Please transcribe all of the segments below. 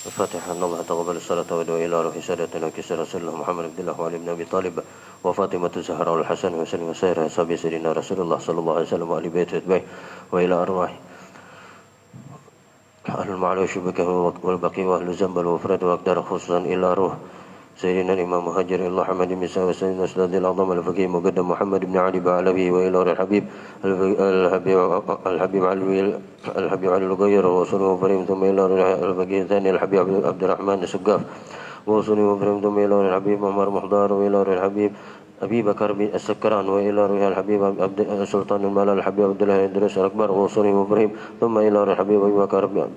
الفاتحة. أن الله تقبل الصلاة ويدعو إلى روح سادتنا كسر رسول الله محمد عبد الله وعلي بن أبي طالب وفاطمة الزهراء والحسن وسلم وسائر أصحاب سيدنا رسول الله صلى الله عليه وسلم وآل بيته أتباعه وإلى أرواح أهل المعلوش بكه والبقي وأهل الذنب والوفرة وأقدار خصوصا إلى روح سيدنا الإمام مهاجر الله حمد بن سعد وسيدنا الأستاذ الأعظم الفقيه مقدم محمد بن علي بعلوي وإلى الحبيب الحبيب علي الغير وصوله وفريم ثم إلى الفقيه الثاني الحبيب عبد الرحمن السقاف وصوله وفريم ثم إلى الحبيب عمر محضار وإلى الحبيب أبي بكر بن السكران وإلى روح الحبيب عبد السلطان المال الحبيب عبد الله الإدريس الأكبر وصوله وفريم ثم إلى الحبيب أبي بكر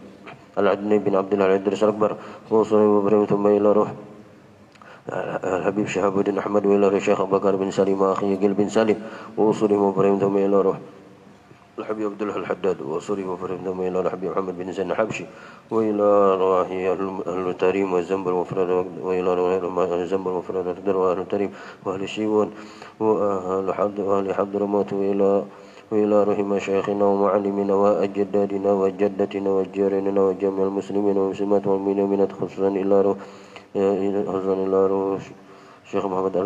العدني بن عبد الله الإدريس الأكبر وصوله وفريم ثم إلى روح الحبيب شهاب الدين أحمد وإلى روح الشيخ أبو بكر بن سليم وأخيه جل بن سالم وصوله وفريم ثم إلى روح الحبيب عبد الله الحداد وصوله وفريم ثم إلى الحبيب محمد بن زين الحبشي وإلى روح أهل التريم والذنب المفرد وإلى روح الذنب المفرد وأهل التريم وأهل الشيوان وأهل حضرموت وإلى روح مشايخنا ومعلمنا وأجدادنا وجدتنا وجيراننا وجميع المسلمين والمسلمات والمؤمنين خصوصا إلى روح الشيخ محمد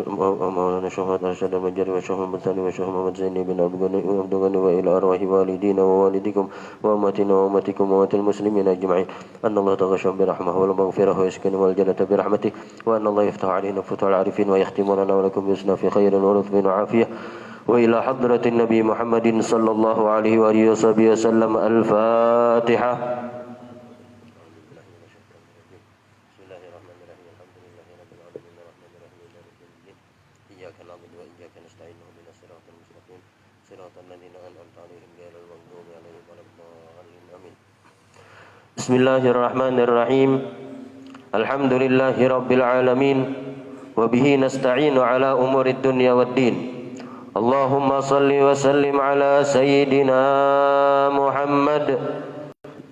مولانا الشيخ محمد أرشد المجري والشيخ محمد ثاني والشيخ محمد زيني بن عبد الغني وإلى أرواح والدينا ووالدكم وأمتنا وأمتكم وأمة المسلمين أجمعين أن الله تغشهم برحمه والمغفرة ويسكنهم الجنة برحمته وأن الله يفتح علينا فتوح العارفين ويختم لنا ولكم بحسنى في خير ورطب وعافية وإلى حضرة النبي محمد صلى الله عليه وآله وصحبه وسلم. الفاتحة. Bismillahirrahmanirrahim. Alhamdulillahi rabbil alamin wa bihi nasta'inu ala umurid dunya waddin. Allahumma salli wa sallim ala sayyidina Muhammad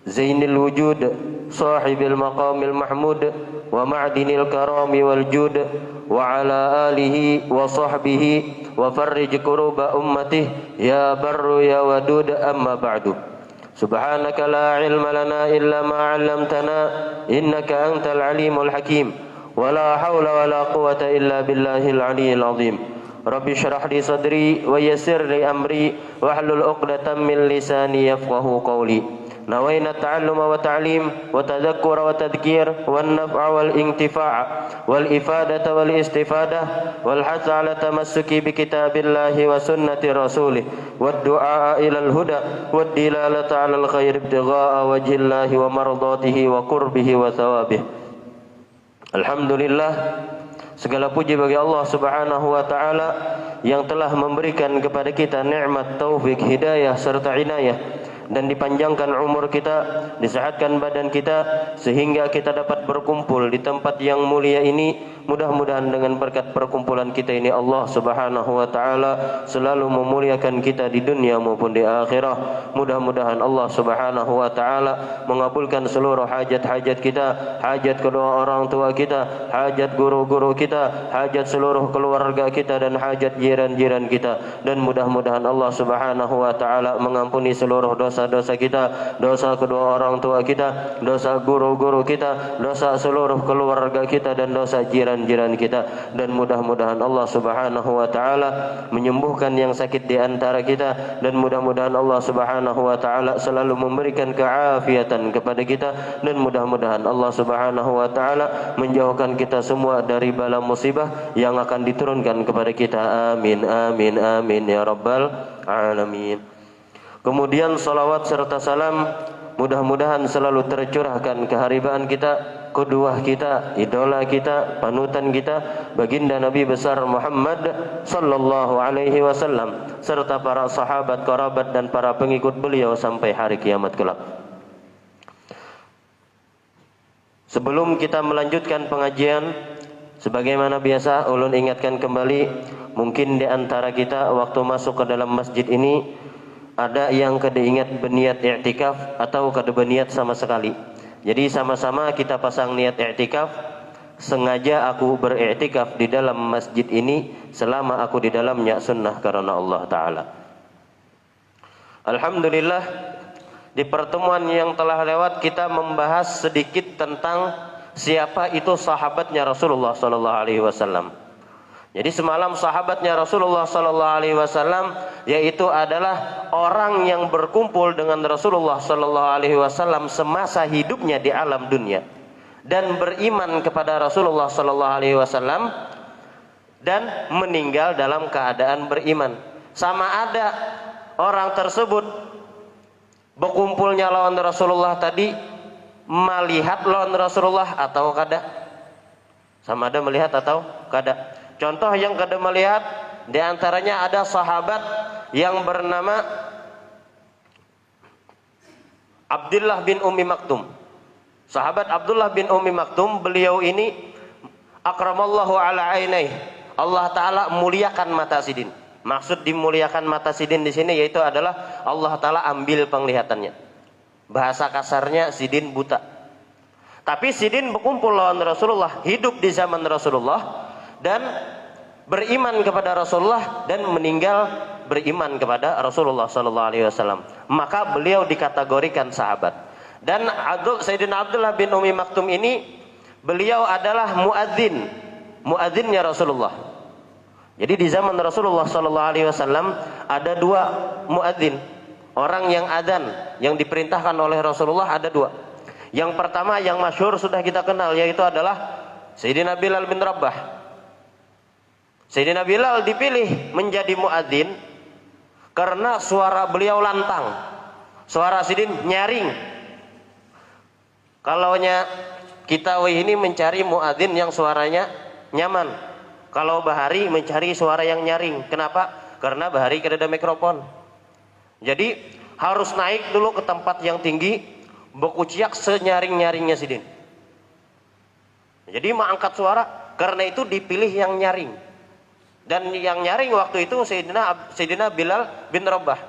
zainil wujud sahibil maqamil mahmud wa ma'dinil karami wal jud wa ala alihi wa sahbihi wa farrij kuruba ummatihi ya barru ya wadud. Amma ba'du. Subhanaka la ilma lana illa ma 'allamtana innaka antal alimul hakim wa la hawla wa la quwwata illa billahil aliyyil azim. Rabbi shrah li sadri wa yassir li amri wahlul 'uqdatam min lisani yafqahu qawli. Nawaina ta'alluma wa ta'lim wa tadhakkura wa tadhkir wan naf'a wal intifa' wal ifadata wal istifadah wal hatha ala tamassuki bi kitabillahi wa sunnati rasulih wad du'a ila al huda wad dilalata ala al khair ibtigha'a wajhillahi wa mardatihi wa qurbihi wa thawabih. Alhamdulillah, segala puji bagi Allah Subhanahu wa taala yang telah memberikan kepada kita nikmat taufik, hidayah serta inayah dan dipanjangkan umur kita, disehatkan badan kita sehingga kita dapat berkumpul di tempat yang mulia ini. Mudah-mudahan dengan berkat perkumpulan kita ini Allah Subhanahu wa taala selalu memuliakan kita di dunia maupun di akhirat. Mudah-mudahan Allah Subhanahu wa taala mengabulkan seluruh hajat-hajat kita, hajat kedua orang tua kita, hajat guru-guru kita, hajat seluruh keluarga kita dan hajat jiran-jiran kita. Dan mudah-mudahan Allah Subhanahu wa taala mengampuni seluruh dosa-dosa kita, dosa kedua orang tua kita, dosa guru-guru kita, dosa seluruh keluarga kita dan dosa jiran kita. Dan mudah-mudahan Allah Subhanahu wa taala menyembuhkan yang sakit di antara kita, dan mudah-mudahan Allah Subhanahu wa taala selalu memberikan keafiatan kepada kita, dan mudah-mudahan Allah Subhanahu wa taala menjauhkan kita semua dari bala musibah yang akan diturunkan kepada kita. Amin amin amin ya rabbal alamin. Kemudian salawat serta salam mudah-mudahan selalu tercurahkan keharibaan kita, qudwah kita, idola kita, panutan kita, baginda Nabi besar Muhammad sallallahu alaihi wasallam serta para sahabat, kerabat dan para pengikut beliau sampai hari kiamat kelak. Sebelum kita melanjutkan pengajian, sebagaimana biasa ulun ingatkan kembali, mungkin di antara kita waktu masuk ke dalam masjid ini ada yang kada ingat berniat i'tikaf atau kada berniat sama sekali. Jadi sama-sama kita pasang niat i'tikaf. Sengaja aku beriktikaf di dalam masjid ini selama aku di dalamnya sunnah karena Allah Ta'ala. Alhamdulillah, Di pertemuan yang telah lewat kita membahas sedikit tentang siapa itu sahabatnya Rasulullah sallallahu alaihi wasallam. Jadi semalam sahabatnya Rasulullah sallallahu alaihi wasallam yaitu adalah orang yang berkumpul dengan Rasulullah sallallahu alaihi wasallam semasa hidupnya di alam dunia dan beriman kepada Rasulullah sallallahu alaihi wasallam dan meninggal dalam keadaan beriman. Sama ada orang tersebut berkumpulnya lawan Rasulullah tadi melihat lawan Rasulullah atau kada. Sama ada melihat atau kada. Contoh yang kada melihat, di antaranya ada sahabat yang bernama Abdullah bin Ummi Maktum. Sahabat Abdullah bin Ummi Maktum, beliau ini akramallahu ala ainai. Allah Ta'ala muliakan mata sidin. Maksud dimuliakan mata sidin di sini yaitu adalah Allah Ta'ala ambil penglihatannya. Bahasa kasarnya sidin buta. Tapi sidin berkumpul lawan Rasulullah, hidup di zaman Rasulullah dan beriman kepada Rasulullah dan meninggal beriman kepada Rasulullah sallallahu alaihi wasallam. Maka beliau dikategorikan sahabat. Dan Sayyidina Abdullah bin Ummi Maktum ini beliau adalah muadzinnya Rasulullah. Jadi di zaman Rasulullah sallallahu alaihi wasallam ada dua muadzin, orang yang adzan yang diperintahkan oleh Rasulullah ada dua. Yang pertama yang masyhur sudah kita kenal yaitu adalah Sayyidina Bilal bin Rabah. Sayyidina Bilal dipilih menjadi muadzin karena suara beliau lantang, suara sidin nyaring. Kalaunya kita ini mencari muadzin yang suaranya nyaman. Kalau bahari mencari suara yang nyaring. Kenapa? Karena bahari kada ada mikrofon. Jadi harus naik dulu ke tempat yang tinggi, berkuciak senyaring-nyaringnya sidin. Jadi mau angkat suara, karena itu dipilih yang nyaring. Dan yang nyaring waktu itu Sayyidina Bilal bin Rabah.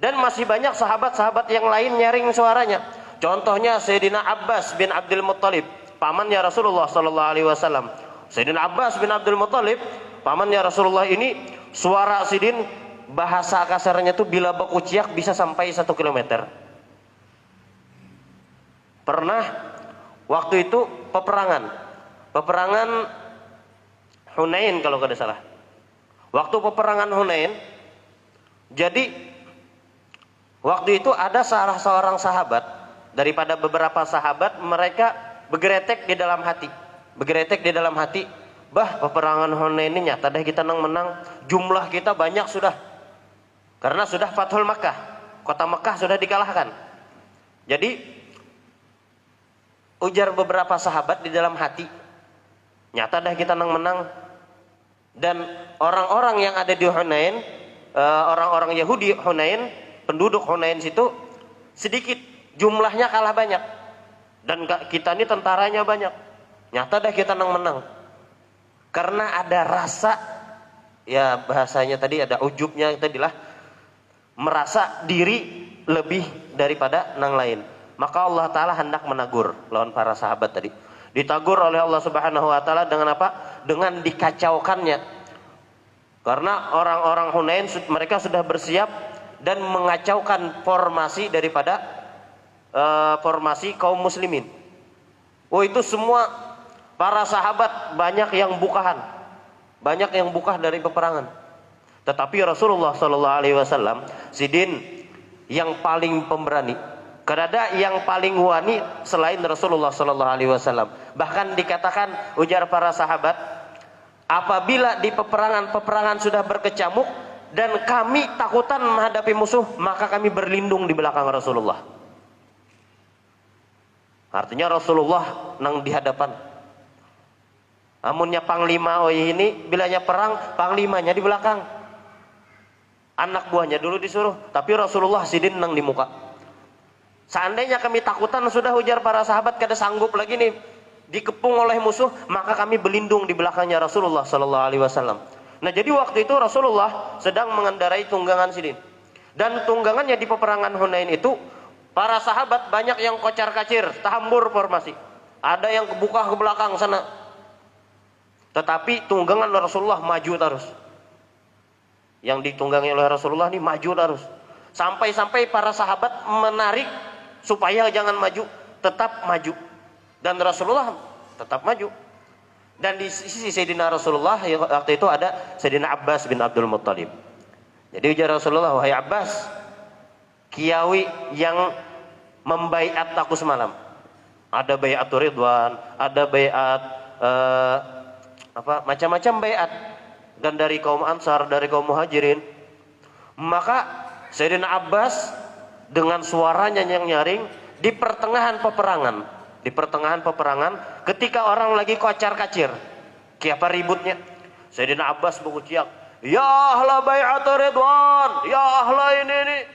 Dan masih banyak sahabat-sahabat yang lain nyaring suaranya. Contohnya Sayyidina Abbas bin Abdul Muttalib, pamannya Rasulullah sallallahu alaihi wasallam. Sayyidina Abbas bin Abdul Muttalib, pamannya Rasulullah ini, suara sidin bahasa kasarnya itu bila berkuciak bisa sampai 1 kilometer. Pernah waktu itu peperangan Hunain kalau tidak salah. Waktu peperangan Hunain, jadi waktu itu ada salah seorang sahabat daripada beberapa sahabat, mereka bergeretek di dalam hati. Bah, peperangan Hunain ini nyata dah kita menang. Jumlah kita banyak sudah. Karena sudah Fathul Makkah. Kota Makkah sudah dikalahkan. Jadi ujar beberapa sahabat di dalam hati, nyata dah kita menang. Dan orang-orang yang ada di Hunain, orang-orang Yahudi Hunain, penduduk Hunain situ sedikit, jumlahnya kalah banyak. Dan kita ini tentaranya banyak. Nyata dah kita menang. Karena ada rasa, ya bahasanya tadi ada ujubnya tadilah, merasa diri lebih daripada nang lain. Maka Allah Ta'ala hendak menegur lawan para sahabat tadi. Ditegur oleh Allah Subhanahu Wa Ta'ala dengan apa? Dengan dikacaukannya. Karena orang-orang Hunain mereka sudah bersiap dan mengacaukan formasi daripada formasi kaum muslimin. Oh, itu semua para sahabat banyak yang bukah dari peperangan. Tetapi Rasulullah sallallahu alaihi wasallam sidin yang paling pemberani. Kada yang paling wani selain Rasulullah sallallahu alaihi wasallam. Bahkan dikatakan ujar para sahabat, apabila di peperangan sudah berkecamuk dan kami takutan menghadapi musuh, maka kami berlindung di belakang Rasulullah. Artinya Rasulullah nang di hadapan. Amunnya panglima ini bilanya perang, panglimanya di belakang. Anak buahnya dulu disuruh, tapi Rasulullah sidin nang di muka. Seandainya kami takutan sudah ujar para sahabat kada sanggup lagi nih dikepung oleh musuh, maka kami berlindung di belakangnya Rasulullah sallallahu alaihi wasallam. Nah, jadi waktu itu Rasulullah sedang mengendarai tunggangan sidin. Dan tunggangannya di peperangan Hunain itu para sahabat banyak yang kocar-kacir, tahambur formasi. Ada yang kebuka ke belakang sana. Tetapi tunggangan Rasulullah maju terus. Yang ditunggangi oleh Rasulullah ini maju terus. Sampai-sampai para sahabat menarik supaya jangan maju, tetap maju. Dan Rasulullah tetap maju. Dan di sisi Sayyidina Rasulullah waktu itu ada Sayyidina Abbas bin Abdul Muttalib. Jadi ujar Rasulullah, wahai Abbas, kiawi yang membaiat aku semalam. Ada baiatur ridwan, ada baiat macam-macam baiat. Dan dari kaum Ansar, dari kaum Muhajirin. Maka Sayyidina Abbas dengan suaranya yang nyaring di pertengahan peperangan, ketika orang lagi kocar-kacir, apa ributnya, Sayyidina Abbas mengucap, ya ahla bai'atur ridwan, ya ahla ini.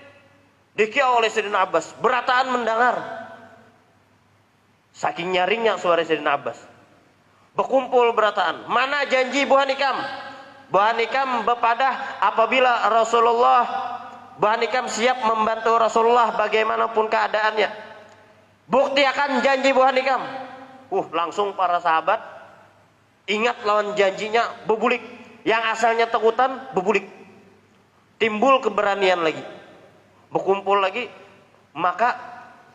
Dikiau oleh Sayyidina Abbas, berataan mendengar. Saking nyaringnya suara Sayyidina Abbas. Berkumpul berataan, mana janji Bu Hanikam? Bu Hanikam bepadah apabila Bu Hanikam siap membantu Rasulullah bagaimanapun keadaannya. Bukti akan janji Bu Hanikam. Langsung para sahabat ingat lawan janjinya, bebulik. Yang asalnya takutan, bebulik. Timbul keberanian lagi. Berkumpul lagi, maka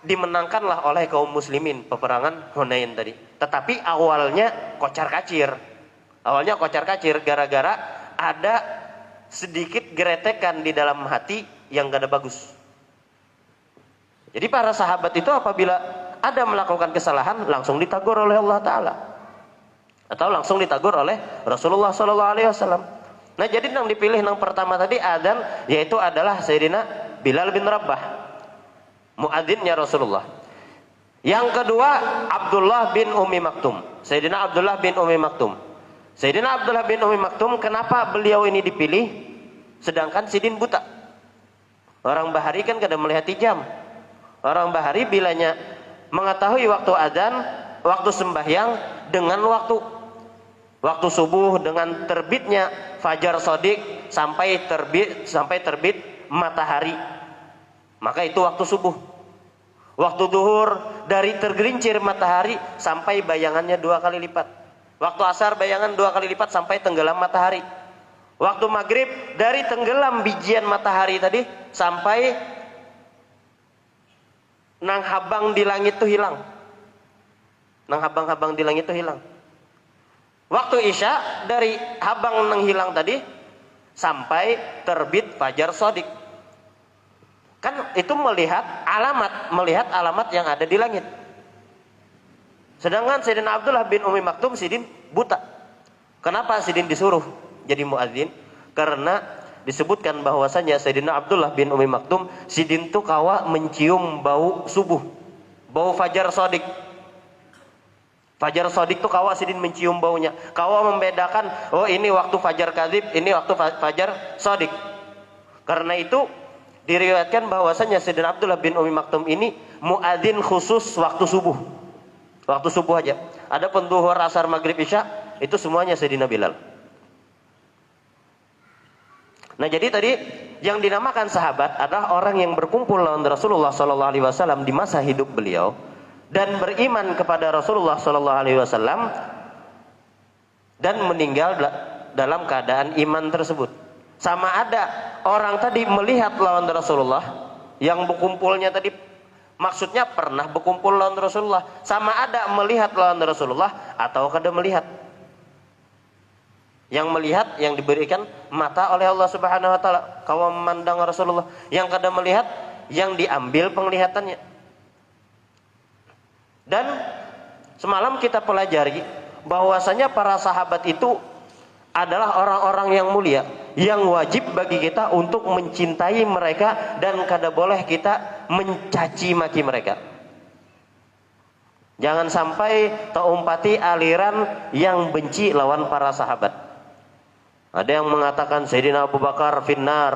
dimenangkanlah oleh kaum muslimin peperangan Hunain tadi. Tetapi awalnya kocar-kacir. Gara-gara ada sedikit geretekan di dalam hati yang gak ada bagus. Jadi para sahabat itu apabila ada melakukan kesalahan langsung ditegur oleh Allah Ta'ala, atau langsung ditegur oleh Rasulullah SAW. Nah jadi yang dipilih yang pertama tadi adzan, yaitu adalah Sayyidina Bilal bin Rabah, muadzinnya Rasulullah. Yang kedua Abdullah bin Ummi Maktum, Sayyidina Abdullah bin Ummi Maktum. Sayyidina Abdullah bin Ummi Maktum, kenapa beliau ini dipilih sedangkan Sidin buta? Orang bahari kan kada melihat jam. Orang bahari bilanya mengetahui waktu adzan, waktu sembahyang dengan waktu subuh dengan terbitnya fajar shadiq sampai terbit matahari. Maka itu waktu subuh. Waktu duhur dari tergelincir matahari sampai bayangannya 2 kali lipat. Waktu asar bayangan 2 kali lipat sampai tenggelam matahari. Waktu maghrib dari tenggelam bijian matahari tadi sampai nang habang di langit itu hilang. Nang habang-habang di langit itu hilang. Waktu isya dari habang nang hilang tadi sampai terbit fajar shadiq. Kan itu melihat alamat yang ada di langit. Sedangkan Sayyidina Abdullah bin Ummi Maktum Sidin buta. Kenapa Sidin disuruh jadi muadzin? Karena disebutkan bahwasanya Sayyidina Abdullah bin Ummi Maktum Sidin tuh kawa mencium bau subuh, bau fajar shadiq. Fajar shadiq tuh kawa Sidin mencium baunya. Kawa membedakan, oh ini waktu fajar kadzib, ini waktu fajar shadiq. Karena itu diriwayatkan bahwasanya Sayyidina Abdullah bin Ummi Maktum ini muadzin khusus waktu subuh. Waktu subuh aja. Ada penduhur, asar, maghrib, isya itu semuanya Sayyidina Bilal. Nah jadi tadi yang dinamakan sahabat adalah orang yang berkumpul lawan Rasulullah SAW di masa hidup beliau dan beriman kepada Rasulullah SAW dan meninggal dalam keadaan iman tersebut. Sama ada orang tadi melihat lawan Rasulullah yang berkumpulnya tadi, maksudnya pernah berkumpul lawan Rasulullah, sama ada melihat lawan Rasulullah atau kada melihat. Yang melihat yang diberikan mata oleh Allah Subhanahu wa taala, kawan memandang Rasulullah. Yang kada melihat yang diambil penglihatannya. Dan semalam kita pelajari bahwasanya para sahabat itu adalah orang-orang yang mulia, yang wajib bagi kita untuk mencintai mereka dan kada boleh kita mencaci maki mereka. Jangan sampai terumpati aliran yang benci lawan para sahabat. Ada yang mengatakan Sayyidina Abu Bakar finnar,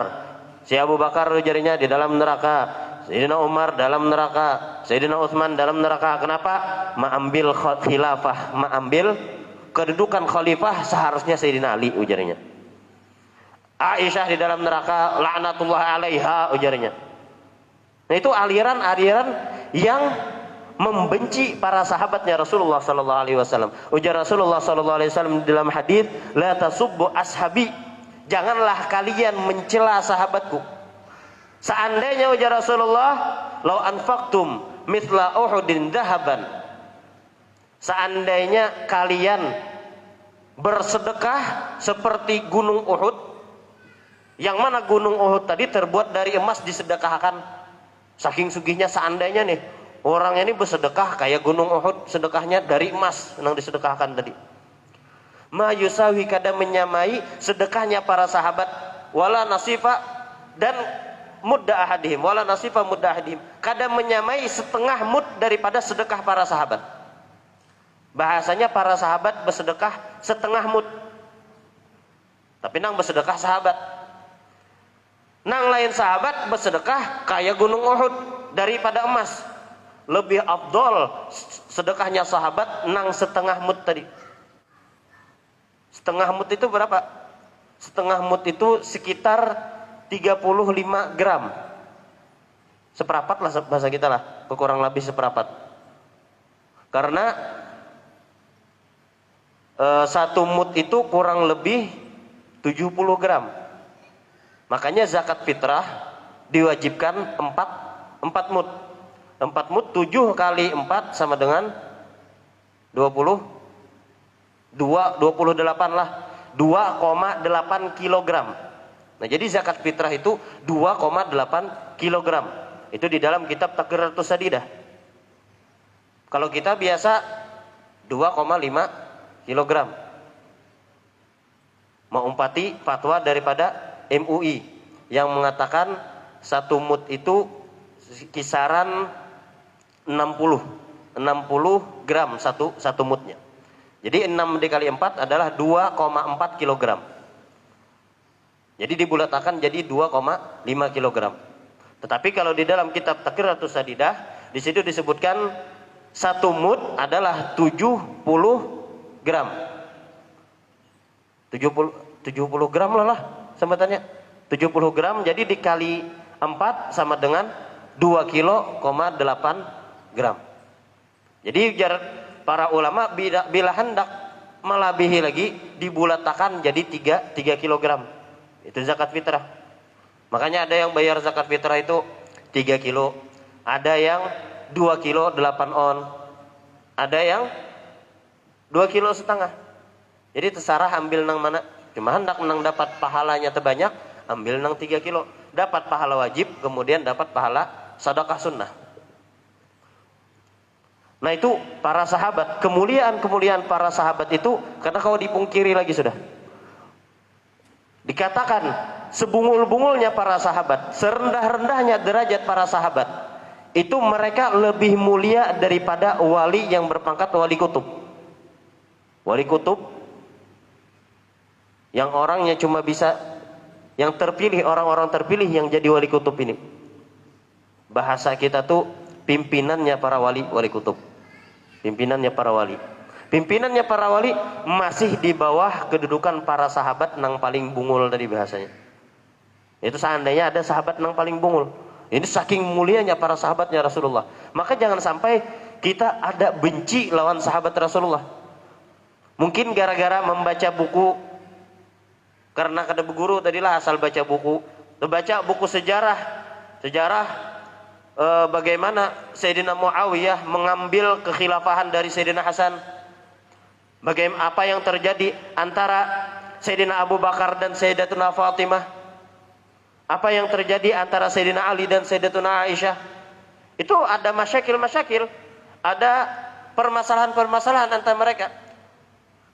si Abu Bakar jarinya di dalam neraka, Sayyidina Umar dalam neraka, Sayyidina Utsman dalam neraka. Kenapa? Mengambil khilafah, mengambil kedudukan khalifah seharusnya Sayyidina Ali ujarnya. Aisyah di dalam neraka, laknatullah alaiha ujarnya. Nah itu aliran-aliran yang membenci para sahabatnya Rasulullah sallallahu alaihi wasallam. Ujar Rasulullah sallallahu alaihi wasallam dalam hadis, la tasubbu ashabi. Janganlah kalian mencela sahabatku. Seandainya ujar Rasulullah, "Lau anfaqtum mithla Uhudin dhahaban." Seandainya kalian bersedekah seperti gunung Uhud, yang mana gunung Uhud tadi terbuat dari emas disedekahkan. Saking sugihnya, seandainya nih orang ini bersedekah kayak gunung Uhud, sedekahnya dari emas yang disedekahkan tadi. Ma yusawi, kada menyamai sedekahnya para sahabat, wala nasifa dan mudda ahadihim, wala nasifa mudda ahadihim, kada menyamai setengah mud daripada sedekah para sahabat. Bahasanya para sahabat bersedekah setengah mud, tapi nang bersedekah sahabat. Nang lain sahabat bersedekah kayak gunung Uhud daripada emas. Lebih afdol sedekahnya sahabat nang setengah mud tadi. Setengah mud itu berapa? Setengah mud itu sekitar 35 gram. Seperapat lah bahasa kita lah, kurang lebih seperapat. Karena satu mud itu kurang lebih 70 gram. Makanya zakat fitrah diwajibkan 4 mud. 4 mud 7 kali 4 sama dengan 28 lah. 2,8 kilogram. Nah, jadi zakat fitrah itu 2,8 kilogram. Itu di dalam kitab Taqriratus Sadidah. Kalau kita biasa 2,5 kilogram. Mengumpati fatwa daripada MUI yang mengatakan satu mud itu kisaran 60 gram satu mudnya. Jadi 6 dikali 4 adalah 2,4 kilogram. Jadi dibulatakan jadi 2,5 kilogram. Tetapi kalau di dalam kitab Taqriratus Sadidah, di situ disebutkan satu mud adalah 70 gram. 70 gram lah sambatannya. 70 gram jadi dikali 4 sama dengan 2,8 gram. Jadi para ulama bila hendak melebihi lagi dibulatakan jadi 3 kilogram. Itu zakat fitrah. Makanya ada yang bayar zakat fitrah itu 3 kilo, ada yang 2 kilo 8 on, ada yang 2 kilo setengah. Jadi terserah ambil nang mana. Cuma hendak nang dapat pahalanya terbanyak, ambil nang 3 kilo. Dapat pahala wajib, kemudian dapat pahala sedekah sunnah. Nah itu para sahabat, kemuliaan para sahabat itu karena kau dipungkiri lagi sudah. Dikatakan sebungul-bungulnya para sahabat, serendah-rendahnya derajat para sahabat, itu mereka lebih mulia daripada wali yang berpangkat wali kutub. Wali kutub yang orangnya cuma bisa yang terpilih, orang-orang terpilih yang jadi wali kutub ini. Bahasa kita tuh pimpinannya para wali kutub. Pimpinannya para wali. Pimpinannya para wali masih di bawah kedudukan para sahabat nang paling bungul tadi bahasanya. Itu seandainya ada sahabat nang paling bungul. Ini saking mulianya para sahabatnya Rasulullah. Maka jangan sampai kita ada benci lawan sahabat Rasulullah. Mungkin gara-gara membaca buku, karena kada berguru tadilah asal baca buku. Baca buku sejarah bagaimana Sayyidina Muawiyah mengambil kekhilafahan dari Sayyidina Hasan. Bagaimana apa yang terjadi antara Sayyidina Abu Bakar dan Sayyidatuna Fatimah. Apa yang terjadi antara Sayyidina Ali dan Sayyidatuna Aisyah. Itu ada masyakil, ada permasalahan-permasalahan antara mereka.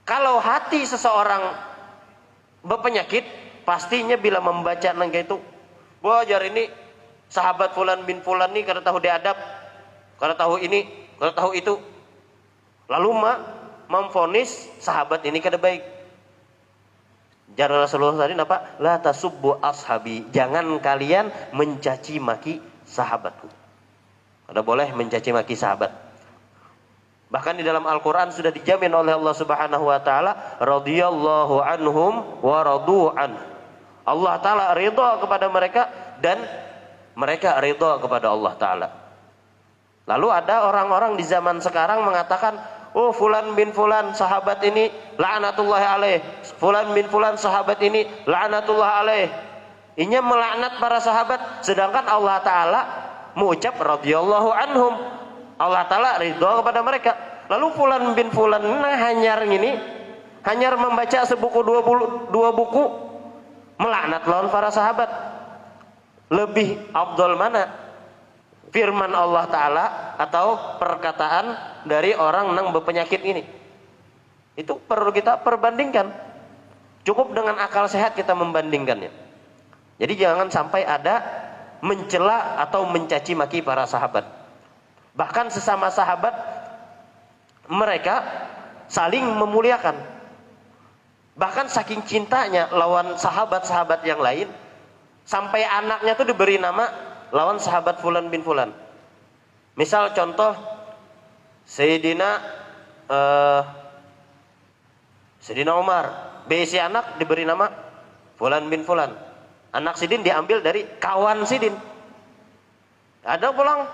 Kalau hati seseorang berpenyakit, pastinya bila membaca nangga itu, wajar ini sahabat fulan bin fulan nih kada tahu diadab, kada tahu ini, kada tahu itu. Lalu memvonis sahabat ini kada baik. Jar Rasulullah tadi apa? La tasubbu ashabi. Jangan kalian mencaci maki sahabatku. Kada boleh mencaci maki sahabat. Bahkan di dalam Al-Qur'an sudah dijamin oleh Allah Subhanahu wa taala, radhiyallahu anhum wa radu an. Allah taala ridha kepada mereka dan mereka ridha kepada Allah taala. Lalu ada orang-orang di zaman sekarang mengatakan, oh fulan bin fulan sahabat ini la'natullah alaih, fulan bin fulan sahabat ini la'natullah alaih. Inya melaknat para sahabat, sedangkan Allah Ta'ala mengucap radhiyallahu anhum. Allah Ta'ala ridho kepada mereka. Lalu fulan bin fulan hanyar membaca sebuku dua buku melaknat lawan para sahabat. Lebih afdal mana? Firman Allah Ta'ala atau perkataan dari orang yang berpenyakit ini? Itu perlu kita perbandingkan. Cukup dengan akal sehat kita membandingkannya. Jadi jangan sampai ada mencela atau mencaci maki para sahabat. Bahkan sesama sahabat mereka saling memuliakan. Bahkan saking cintanya lawan sahabat-sahabat yang lain, sampai anaknya tuh diberi nama lawan sahabat fulan bin fulan. Misal contoh Sayyidina Umar, si anak diberi nama fulan bin fulan. Anak Sidin diambil dari kawan Sidin. Ada pulang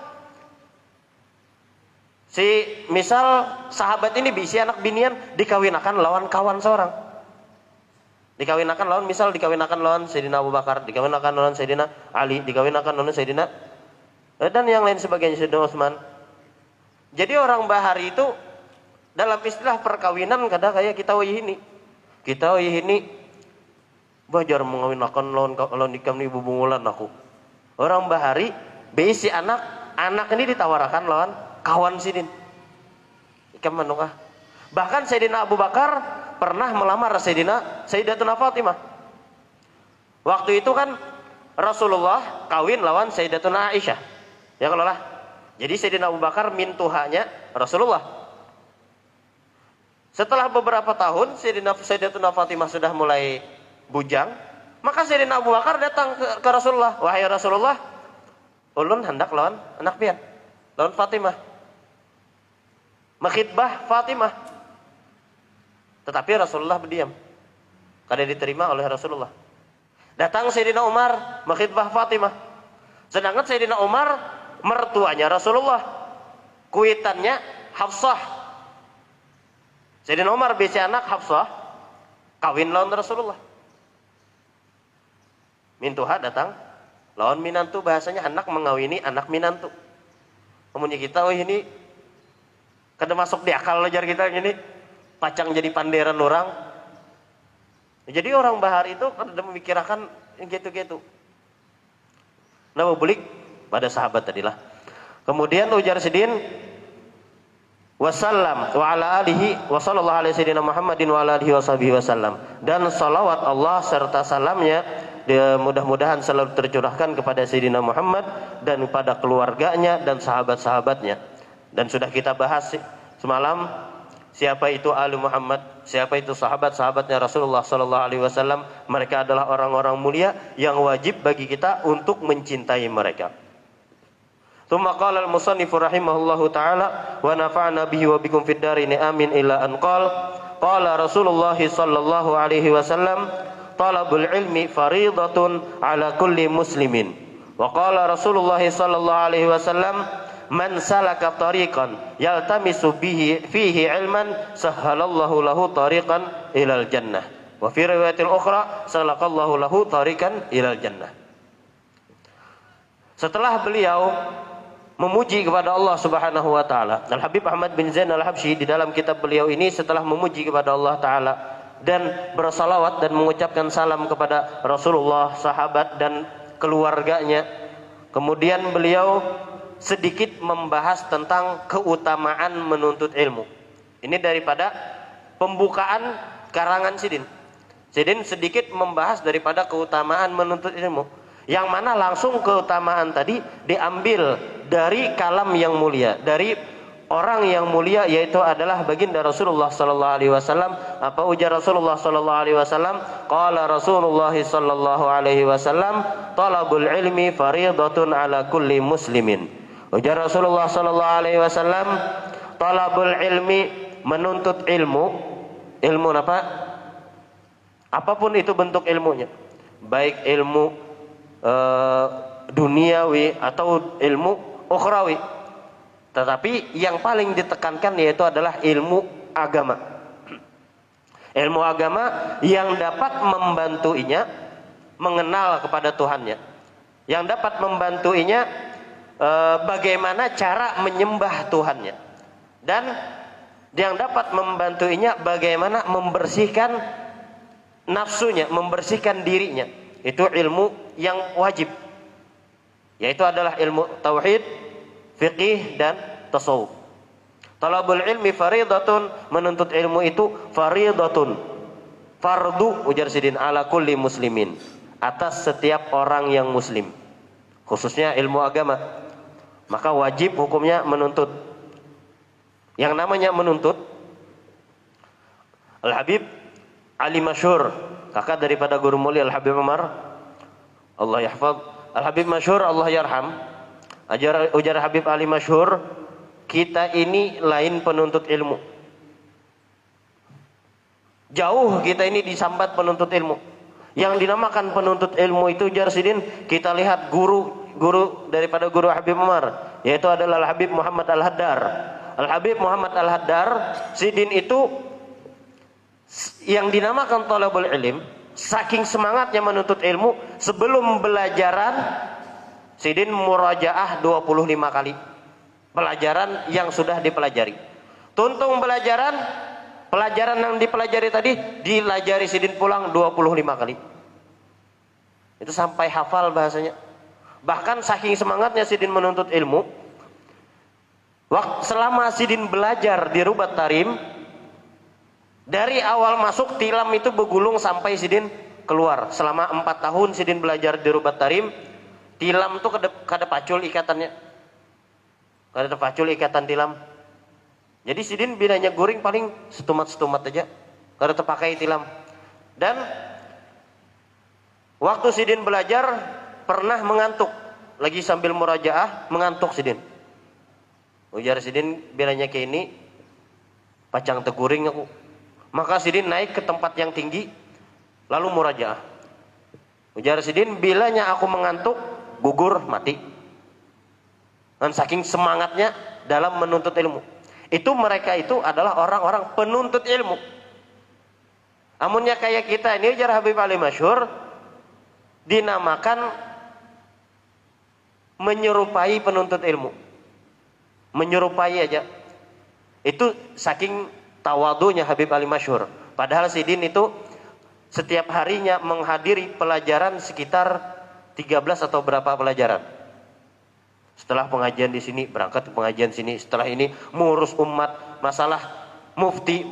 misal sahabat ini bisi anak binian dikawinakan lawan kawan seorang. Dikawinakan lawan Sayyidina Abu Bakar, dikawinakan lawan Sayyidina Ali, dikawinakan lawan Sayyidina dan yang lain sebagainya, Sayyidina Utsman. Jadi orang bahari itu dalam istilah perkawinan kadang kayak kita ini bajar mengawinakan lawan nikam ibu bungulan aku. Orang bahari bisi anak ini ditawarkan lawan kawan Sidin. Ikam manukah? Bahkan Sayyidina Abu Bakar pernah melamar Sayyidatuna Fatimah. Waktu itu kan Rasulullah kawin lawan Sayyidatuna Aisyah. Ya kalau lah. Jadi Sayyidina Abu Bakar mintuhanya Rasulullah. Setelah beberapa tahun Sayyidatuna Fatimah sudah mulai bujang, maka Sayyidina Abu Bakar datang ke Rasulullah. Wahai Rasulullah, ulun hendak lawan anak pian, lawan Fatimah, makhitbah Fatimah. Tetapi Rasulullah berdiam, kada diterima oleh Rasulullah. Datang Sayyidina Umar, makhitbah Fatimah. Sedangkan Sayyidina Umar mertuanya Rasulullah, kuitannya Hafsah. Sayyidina Umar bisi anak Hafsah, kawin lawan Rasulullah. Mintuha datang lawan minantu, bahasanya anak mengawini anak minantu. Kemudian kita ini kada masuk di akal ajar kita gini, pacang jadi panderan orang. Jadi orang bahar itu kada memikirkan gitu-gitu. Nah bulik pada sahabat tadilah. Kemudian ujar Sidin wasallam wa ala alihi wa sallallahu alaihi sayyidina Muhammadin wa ala alihi washabihi wasallam. Dan salawat Allah serta salamnya mudah-mudahan selalu tercurahkan kepada Sayyidina Muhammad dan kepada keluarganya dan sahabat-sahabatnya. Dan sudah kita bahas semalam siapa itu Ali Muhammad, siapa itu sahabat-sahabatnya Rasulullah sallallahu alaihi wasallam. Mereka adalah orang-orang mulia yang wajib bagi kita untuk mencintai mereka. Tsumma qala al-musannif rahimahullahu taala wa nafa'na bihi wa bikum fid darin amin ila an qala Rasulullah sallallahu alaihi wasallam talabul ilmi faridatun ala kulli muslimin. Wa qala Rasulullah sallallahu alaihi wasallam man salaka tariqan yaltamisu fihi ilman sahhalallahu lahu tariqan ilal jannah. Wa fi riwayatil ukhra salakallahu lahu tariqan ilal jannah. Setelah beliau memuji kepada Allah Subhanahu wa taala, Al Habib Ahmad bin Zain Al-Habsyi di dalam kitab beliau ini setelah memuji kepada Allah taala dan bersalawat dan mengucapkan salam kepada Rasulullah, sahabat dan keluarganya. Kemudian beliau sedikit membahas tentang keutamaan menuntut ilmu. Ini daripada pembukaan karangan Sidin. Sidin sedikit membahas daripada keutamaan menuntut ilmu. Yang mana langsung keutamaan tadi diambil dari kalam yang mulia, dari orang yang mulia, yaitu adalah baginda Rasulullah sallallahu alaihi wasallam. Apa ujar Rasulullah sallallahu alaihi wasallam? Qala Rasulullah sallallahu alaihi wasallam, talabul ilmi faridatun ala kulli muslimin. Ujar Rasulullah sallallahu alaihi wasallam, talabul ilmi, menuntut ilmu. Ilmu apa? Apapun itu bentuk ilmunya. Baik ilmu duniawi atau ilmu ukhrawi. Tetapi yang paling ditekankan yaitu adalah ilmu agama. Ilmu agama yang dapat membantuinya mengenal kepada Tuhannya. Yang dapat membantuinya bagaimana cara menyembah Tuhannya. Dan yang dapat membantuinya bagaimana membersihkan nafsunya, membersihkan dirinya. Itu ilmu yang wajib. Yaitu adalah ilmu tauhid, fiqih dan tasawuf. Talabul ilmi faridatun, menuntut ilmu itu faridatun. Fardu ujar sidin ala kulli muslimin, atas setiap orang yang muslim. Khususnya ilmu agama. Maka wajib hukumnya menuntut. Yang namanya menuntut, Al-Habib Ali Masyhur, kakak daripada guru mulia Al-Habib Umar, Allah yahfaz. Al-Habib Masyhur Allah yarham, ujar Habib Ali Masyhur, kita ini lain penuntut ilmu. Jauh kita ini disambat penuntut ilmu. Yang dinamakan penuntut ilmu itu ujar sidin, kita lihat guru daripada guru Habib Umar, yaitu adalah Al-Habib Muhammad Al-Haddar. Al-Habib Muhammad Al-Haddar, sidin itu yang dinamakan thalabul ilm, saking semangatnya menuntut ilmu, sebelum belajaran sidin murajaah 25 kali pelajaran yang sudah dipelajari. Tuntung pelajaran yang dipelajari tadi dilajari sidin pulang 25 kali. Itu sampai hafal bahasanya. Bahkan saking semangatnya sidin menuntut ilmu, selama sidin belajar di Rubat Tarim, dari awal masuk tilam itu bergulung sampai sidin keluar. Selama 4 tahun sidin belajar di Rubat Tarim, tilam itu kada pacul ikatannya, kada pacul ikatan tilam. Jadi sidin bilanya guring paling setumat aja, kada terpakai tilam. Dan waktu sidin belajar pernah mengantuk, lagi sambil murajaah mengantuk sidin. Ujar sidin bilanya kayak ini, pacang teguring aku. Maka sidin naik ke tempat yang tinggi, lalu murajaah. Ujar sidin, bilanya aku mengantuk, gugur mati. Dan saking semangatnya dalam menuntut ilmu. Itu mereka itu adalah orang-orang penuntut ilmu. Amunnya kayak kita ini, ujar Habib Ali Masyhur, dinamakan menyerupai penuntut ilmu. Menyerupai aja. Itu saking tawadunya Habib Ali Masyhur. Padahal sidin itu setiap harinya menghadiri pelajaran sekitar 13 atau berapa pelajaran. Setelah pengajian di sini berangkat ke pengajian sini, setelah ini mengurus umat, masalah mufti,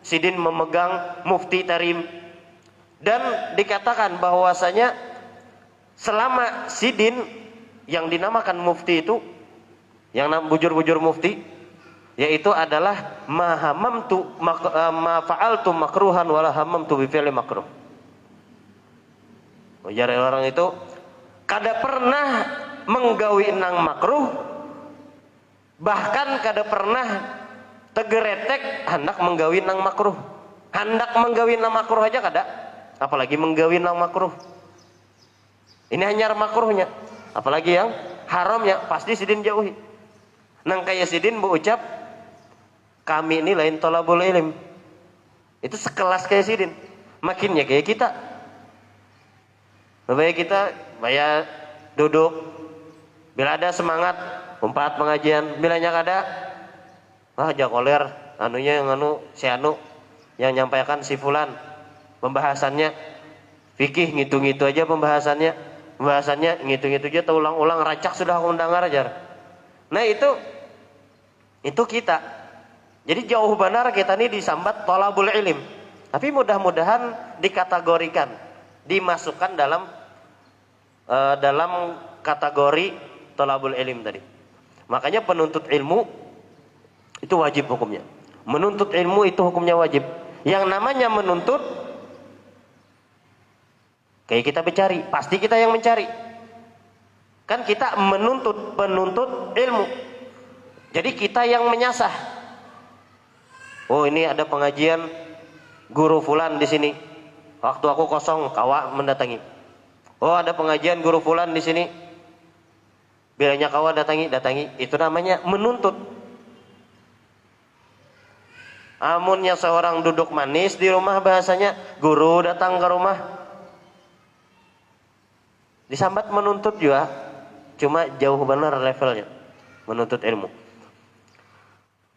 sidin memegang mufti tarim. Dan dikatakan bahwasanya selama sidin yang dinamakan mufti itu, yang bujur-bujur mufti, yaitu adalah ma fa'altu makruhan wala hamamtu bi fi'li makruh. Ujar orang itu kada pernah menggawi nang makruh, bahkan kada pernah tegeretek hendak menggawi nang makruh. Hendak menggawi nang makruh aja kada, apalagi menggawi nang makruh. Ini hanya makruhnya, apalagi yang haramnya pasti sidin jauhi. Nang kaya sidin berucap, kami ini lain thalabul ilm. Itu sekelas kayak sidin, makinnya kayak kita. Supaya kita bayar duduk, bila ada semangat umpat pengajian, bilanya kada, aja koler anunya yang si anu yang nyampaikan si fulan, pembahasannya fikih ngitung-ngitung aja pembahasannya ngitung-ngitung aja, terulang-ulang racak sudah aku mendengar aja. Nah itu kita. Jadi jauh benar kita ini disambat thalabul ilm. Tapi mudah-mudahan dikategorikan, dimasukkan dalam kategori thalabul ilm tadi. Makanya penuntut ilmu itu wajib hukumnya. Menuntut ilmu itu hukumnya wajib. Yang namanya menuntut, kayak kita mencari, pasti kita yang mencari. Kan kita penuntut ilmu. Jadi kita yang menyasah. Oh, ini ada pengajian guru fulan di sini. Waktu aku kosong, kawa mendatangi. Oh, ada pengajian guru fulan di sini. Bilanya kawa datangi. Itu namanya menuntut. Amunnya seorang duduk manis di rumah, bahasanya guru datang ke rumah. Disambat menuntut juga, cuma jauh benar levelnya menuntut ilmu.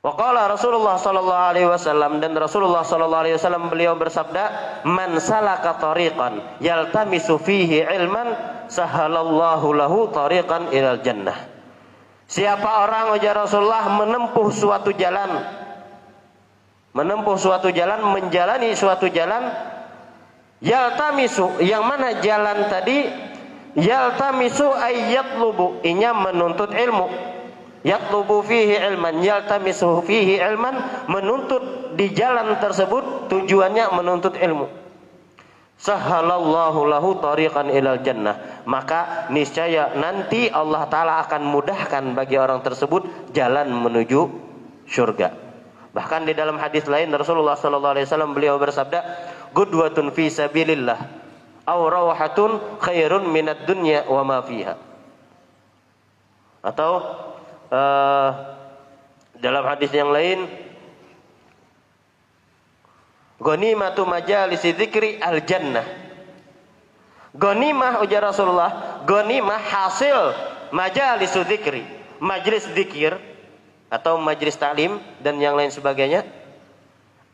Waqala Rasulullah sallallahu alaihi wasallam, dan Rasulullah sallallahu alaihi wasallam beliau bersabda, "Man salaka tariqan yaltamisu fihi ilman, sahalallahu lahu tariqan ilal jannah." Siapa orang, ujar Rasulullah, menempuh suatu jalan, menjalani suatu jalan, yaltamisu, yang mana jalan tadi, yaltamisu ay yatlubu, inya menuntut ilmu, yatlubu fihi ilman, yaltamisu fihi ilman, menuntut di jalan tersebut tujuannya menuntut ilmu. Sahalallahu lahu tariqan ilal jannah, maka niscaya nanti Allah Ta'ala akan mudahkan bagi orang tersebut jalan menuju surga. Bahkan di dalam hadis lain Rasulullah sallallahu alaihi wasallam beliau bersabda, "Qudwatun fi sabilillah aw rawahatun khairun minad dunya wa ma fiha." Atau dalam hadis yang lain, ghanimatu majalisi dzikri al jannah. Ghanimah, ujar Rasulullah, ghanimah hasil majalisu dzikri, majlis dzikir atau majlis taklim dan yang lain sebagainya,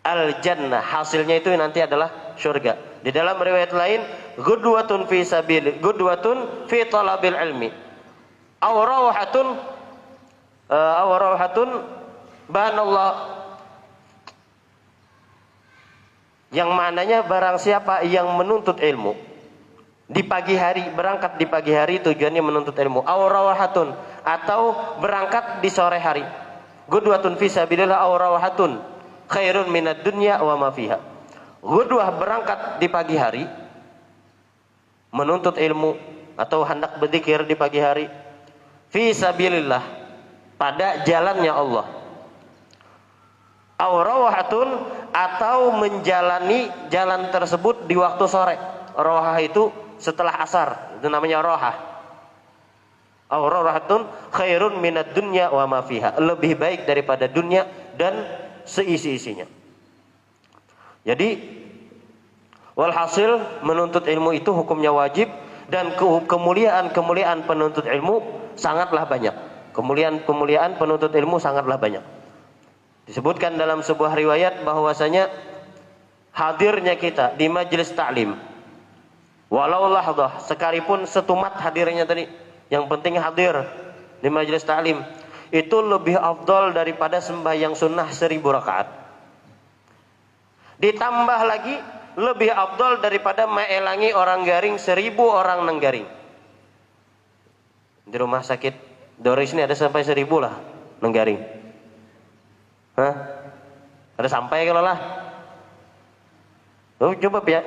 al jannah, hasilnya itu nanti adalah surga. Di dalam riwayat lain, ghudwatun fi sabil, ghudwatun fi talabil ilmi, aw rawahatun banallah, yang maknanya barang siapa yang menuntut ilmu di pagi hari, berangkat di pagi hari tujuannya menuntut ilmu, aw rawahatun, atau berangkat di sore hari, ghudwatun fi sabilillah aw rawahatun khairun minad dunya wa ma fiha. Ghudwah, berangkat di pagi hari menuntut ilmu atau hendak berzikir di pagi hari, fi sabilillah, pada jalannya Allah, aw rawahatun, atau menjalani jalan tersebut di waktu sore. Rawah itu setelah asar, itu namanya rawah. Aw rawahatun khairun minad dunya wa ma fiha, lebih baik daripada dunia dan seisi-isinya. Jadi walhasil menuntut ilmu itu hukumnya wajib, dan kemuliaan penuntut ilmu sangatlah banyak. Kemuliaan penuntut ilmu sangatlah banyak. Disebutkan dalam sebuah riwayat bahwasanya hadirnya kita di majelis taklim, walau lahdah, sekalipun setumat hadirnya tadi, yang penting hadir di majelis taklim, itu lebih afdal daripada sembahyang sunnah 1000 rakaat. Ditambah lagi lebih afdal daripada maelangi orang garing 1000 orang nenggaring. Di rumah sakit Doris ini ada sampai 1000 lah nenggaring. Hah? Ada sampai kalau lah. Oh, coba ya.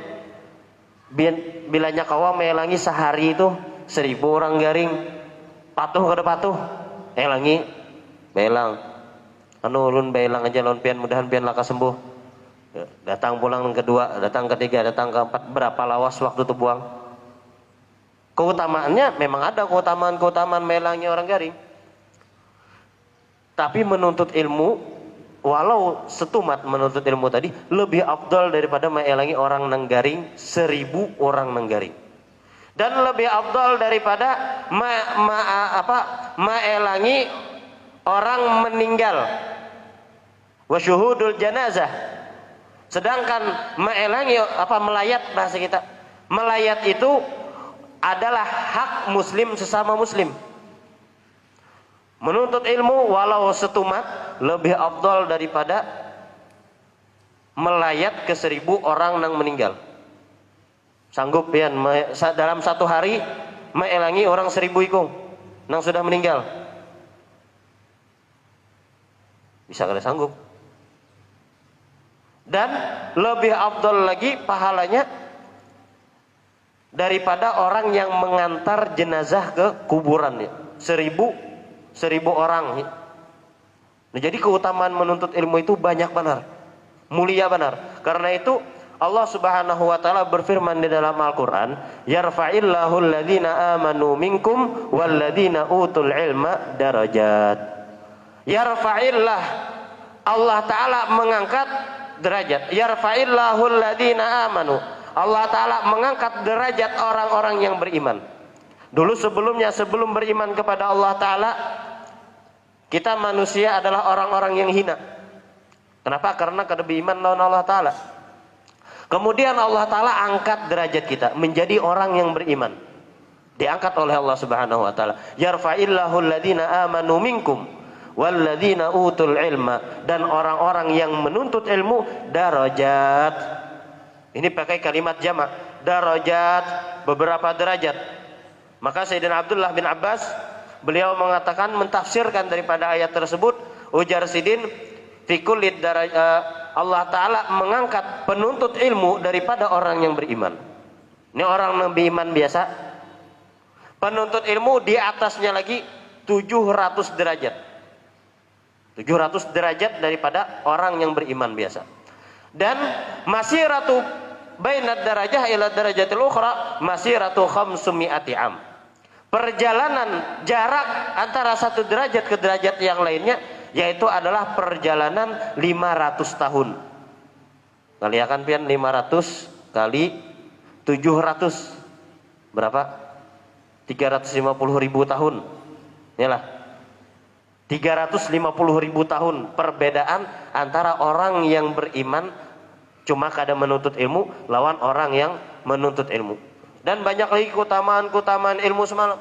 Bilanya kawa maelangi sehari itu 1000 orang garing. Patuh kada patuh. Elangi belang. Anu ulun belang aja lawan pian, mudahan pian laka sembuh. Datang pulang kedua, datang ketiga, datang keempat, berapa lawas waktu itu buang. Keutamaannya memang ada keutamaan melangi orang garing. Tapi menuntut ilmu, walau setumat menuntut ilmu tadi, lebih afdal daripada melangi orang nenggaring 1000 orang nenggaring. Dan lebih afdal daripada melangi orang meninggal. Wasyuhudul janazah. Sedangkan melayat, bahasa kita, melayat itu adalah hak muslim sesama muslim. Menuntut ilmu walau setumat lebih afdal daripada melayat ke 1000 orang yang meninggal. Sanggup ya dalam satu hari melangi orang 1000 ikung yang sudah meninggal? Bisa kada sanggup. Dan lebih afdal lagi pahalanya daripada orang yang mengantar jenazah ke kuburannya. 1000 orang. Nah, jadi keutamaan menuntut ilmu itu banyak benar, mulia benar. Karena itu Allah Subhanahu wa taala berfirman di dalam Al-Qur'an, "Yarfa'illahu alladhina amanu minkum walladhina utul ilma darajat." Yarfa'illah, Allah taala mengangkat derajat. Yarfa'illahu alladhina amanu, Allah taala mengangkat derajat orang-orang yang beriman. Dulu sebelumnya, sebelum beriman kepada Allah Ta'ala, kita manusia adalah orang-orang yang hina. Kenapa? Karena kada beriman lawan Allah Ta'ala. Kemudian Allah Ta'ala angkat derajat kita menjadi orang yang beriman. Diangkat oleh Allah Subhanahu wa Ta'ala. Yarfa'illahu alladhina amanu minkum walladzina utul ilma, dan orang-orang yang menuntut ilmu darajat. Ini pakai kalimat jamak, darajat, beberapa derajat. Maka Sayyidina Abdullah bin Abbas, beliau mengatakan, mentafsirkan daripada ayat tersebut, ujar Sidin, fikulid Allah Ta'ala mengangkat penuntut ilmu daripada orang yang beriman. Ini orang yang beriman biasa. Penuntut ilmu di atasnya lagi 700 derajat. 700 derajat daripada orang yang beriman biasa. Dan masiratu bainad darajah ila darajatil ukhra masiratu 500 am. Perjalanan jarak antara satu derajat ke derajat yang lainnya yaitu adalah perjalanan 500 tahun. Kaliakan pian 500 kali 700 berapa? 350.000 tahun. Inilah 350.000 tahun perbedaan antara orang yang beriman cuma kada menuntut ilmu lawan orang yang menuntut ilmu. Dan banyak lagi keutamaan-keutamaan ilmu semalam.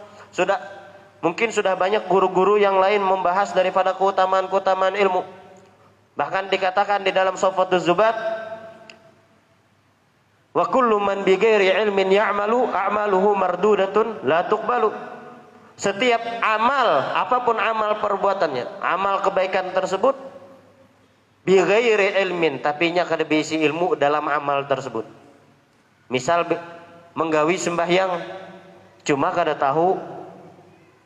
Mungkin sudah banyak guru-guru yang lain membahas daripada keutamaan-keutamaan ilmu. Bahkan dikatakan di dalam Shaffatuz Zubat, wa kullu man bighairi ilmin ya'malu a'maluhu mardudatun la tuqbalu. Setiap amal, apapun amal perbuatannya, amal kebaikan tersebut bighairi ilmin, tapi nya kada berisi ilmu dalam amal tersebut. Misal menggawi sembahyang cuma kada tahu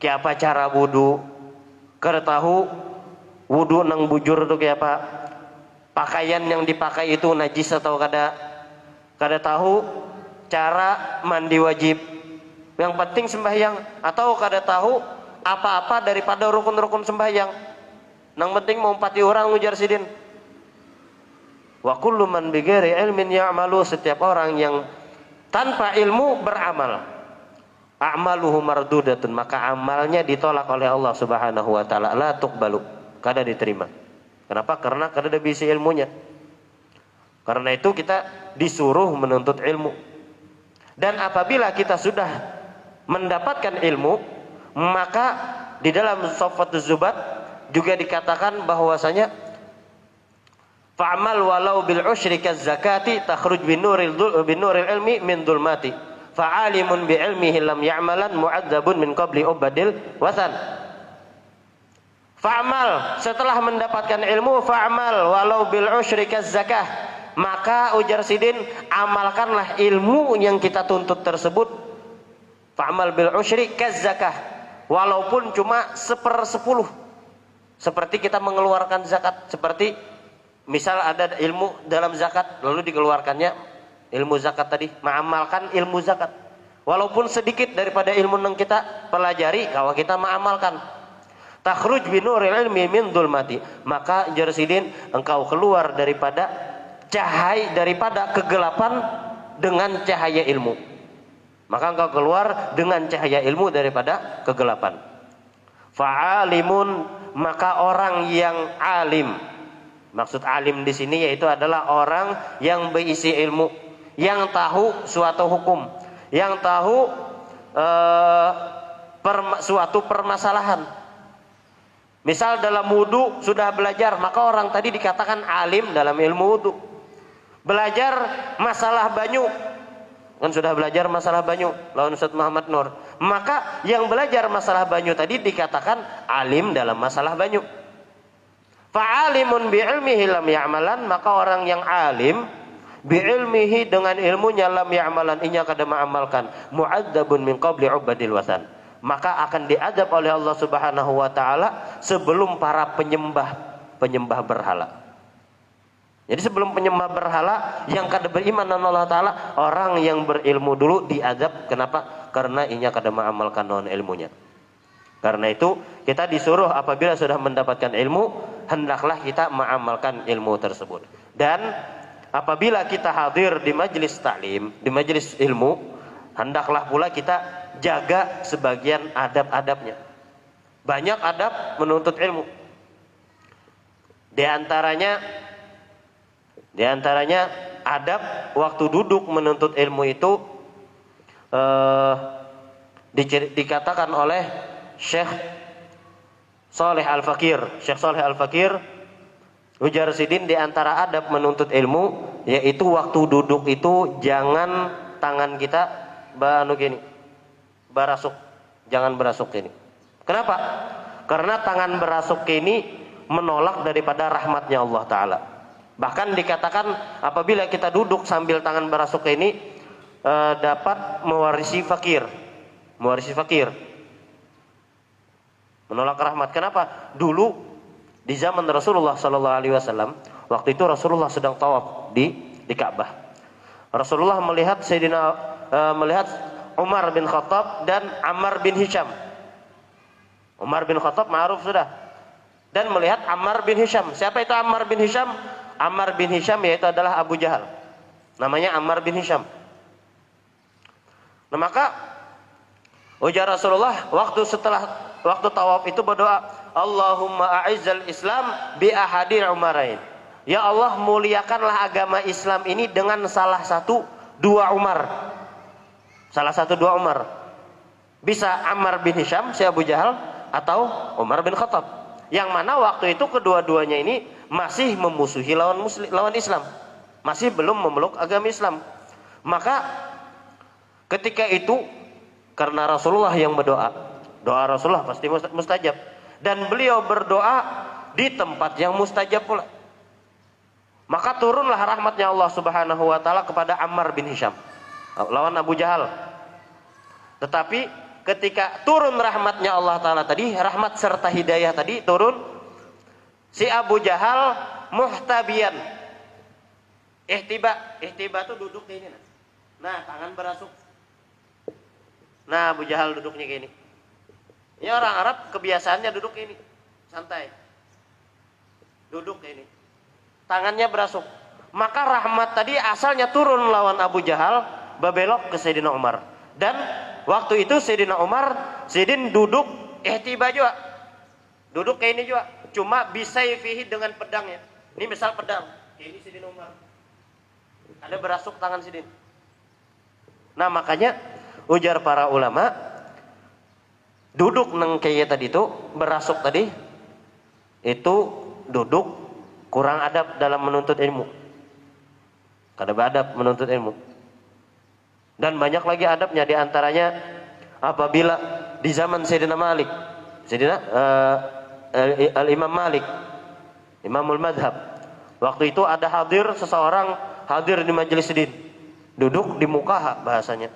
kayak apa cara wudu, kada tahu wudu nang bujur itu kayak apa, pakaian yang dipakai itu najis atau kada tahu cara mandi wajib, yang penting sembahyang, atau kada tahu apa-apa daripada rukun-rukun sembahyang, nang penting mau empati orang, ujar Sidin. Wa kullu man bighairi ilmin ya'malu, setiap orang yang tanpa ilmu beramal, a'maluhu mardudatun, maka amalnya ditolak oleh Allah Subhanahu wa Ta'ala, la tuqbalu, kada diterima. Kenapa? Karena kada ada bisi ilmunya. Karena itu kita disuruh menuntut ilmu. Dan apabila kita sudah mendapatkan ilmu, maka di dalam Shaffatuz Zubat juga dikatakan bahwasanya fa'amal walau bil usyri kaz zakati takhruj binuril ilmi min dhulmati fa'alimun bi ilmihi lam ya'malan mu'adzabun min qabli ubadil wasan. Fa'amal, setelah mendapatkan ilmu, fa'amal walau bil usyri kaz zakah, maka ujar Sidin, amalkanlah ilmu yang kita tuntut tersebut. Fa'amal bil usyri kaz zakah, walaupun cuma 1/10, seperti kita mengeluarkan zakat. Seperti misal ada ilmu dalam zakat lalu dikeluarkannya ilmu zakat tadi, mengamalkan ilmu zakat walaupun sedikit daripada ilmu yang kita pelajari, kalau kita mengamalkan, takhruj binuril ilmi min dhulmati, maka Jarsidin, engkau keluar daripada kegelapan dengan cahaya ilmu. Maka engkau keluar dengan cahaya ilmu daripada kegelapan. Fa'alimun, maka orang yang alim. Maksud alim di sini yaitu adalah orang yang berisi ilmu, yang tahu suatu hukum, yang tahu suatu permasalahan. Misal dalam wudu sudah belajar, maka orang tadi dikatakan alim dalam ilmu wudu. Belajar masalah banyu, kan sudah belajar masalah banyu lawan Ustaz Muhammad Nur, maka yang belajar masalah banyu tadi dikatakan alim dalam masalah banyu. Fa'alimun bi'ilmihi lam ya'malan, maka orang yang alim bi'ilmihi, dengan ilmunya, lam ya'malan, inya kada mengamalkan, mu'adzabun min qabli ubadil wasan, maka akan diadab oleh Allah Subhanahu wa Ta'ala sebelum para penyembah berhala. Jadi sebelum penyembah berhala yang kada beriman dengan Allah Ta'ala, orang yang berilmu dulu diadab. Kenapa? Karena inya kada mengamalkan non ilmunya. Karena itu kita disuruh apabila sudah mendapatkan ilmu, hendaklah kita mengamalkan ilmu tersebut. Dan apabila kita hadir di majelis taklim, di majelis ilmu, hendaklah pula kita jaga sebagian adab-adabnya. Banyak adab menuntut ilmu. Di antaranya adab waktu duduk menuntut ilmu itu dikatakan oleh Syekh Saleh Al-Fakir. Syekh Saleh Al-Fakir ujar sidin di antara adab menuntut ilmu yaitu waktu duduk itu jangan tangan kita barasuk, jangan berasuk ini. Kenapa? Karena tangan berasuk ini menolak daripada rahmatnya Allah Ta'ala. Bahkan dikatakan apabila kita duduk sambil tangan berasuk ini dapat mewarisi fakir, menolak rahmat. Kenapa? Dulu di zaman Rasulullah Sallallahu Alaihi Wasallam, waktu itu Rasulullah sedang tawaf di Ka'bah. Rasulullah melihat melihat Umar bin Khattab dan Ammar bin Hisham. Umar bin Khattab ma'ruf sudah. Dan melihat Ammar bin Hisham. Siapa itu Ammar bin Hisham? Ammar bin Hisham yaitu adalah Abu Jahal. Namanya Ammar bin Hisham. Nah maka ujar Rasulullah waktu tawaf itu berdoa, Allahumma a'izzal Islam bi ahadil umarain. Ya Allah, muliakanlah agama Islam ini dengan salah satu dua Umar. Bisa Ammar bin Hisham, si Abu Jahal, atau Umar bin Khattab. Yang mana waktu itu kedua-duanya ini masih memusuhi lawan Islam. Masih belum memeluk agama Islam. Maka ketika itu karena Rasulullah yang berdoa, doa Rasulullah pasti mustajab, dan beliau berdoa di tempat yang mustajab pula. Maka turunlah rahmatnya Allah Subhanahu wa taala kepada Ammar bin Hisham lawan Abu Jahal. Tetapi ketika turun rahmatnya Allah Ta'ala tadi, rahmat serta hidayah tadi turun, si Abu Jahal muhtabian. Ihtiba itu duduk di ini. Nah, tangan berasuk. Nah, Abu Jahal duduknya gini. Ini orang Arab kebiasaannya duduk ini, santai. Duduk ini. Tangannya berasuk. Maka rahmat tadi asalnya turun lawan Abu Jahal, babelok ke Sayyidina Umar. Dan waktu itu Sayyidina Umar, Sayyidin duduk ihtiba juga. Duduk kayak ini juga. Cuma bisayfihi dengan pedangnya. Ini misal pedang. Ini Sayyidina Umar. Ada berasuk tangan Sayyidin. Nah makanya ujar para ulama, duduk neng kayak tadi itu, berasuk tadi, itu duduk kurang adab dalam menuntut ilmu. Kada beradab menuntut ilmu. Dan banyak lagi adabnya, diantaranya apabila di zaman Sayyidina Malik, Al-Imam Malik, Imamul Madhab, waktu itu ada seseorang hadir di majelis sidin, duduk di mukaha bahasanya,